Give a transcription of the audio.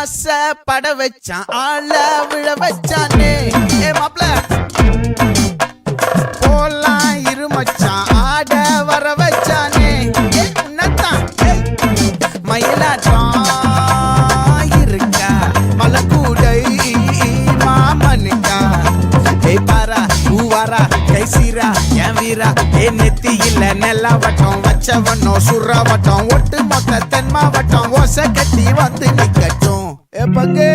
ஆசை பட வச்சான் ஆள விழ வச்சானே ஏ மாப்ள போலாம் இருமச்சான் ஆட வர வச்சானே உன்னத்தான் மயிலாட்டம் இருக்கா மலக்கூடை மாமனுக்கா ஏய் பாரா பூவாரா கைசீரா என் வீரா ஏ நெத்தி இல்ல நெல்லா வட்டம் வச்சவனோ சுறா வட்டம் ஒட்டு மொத்த தென் மாவட்டம் ஓசை கட்டி வந்து நிக்கட்டும் ஏ பங்கே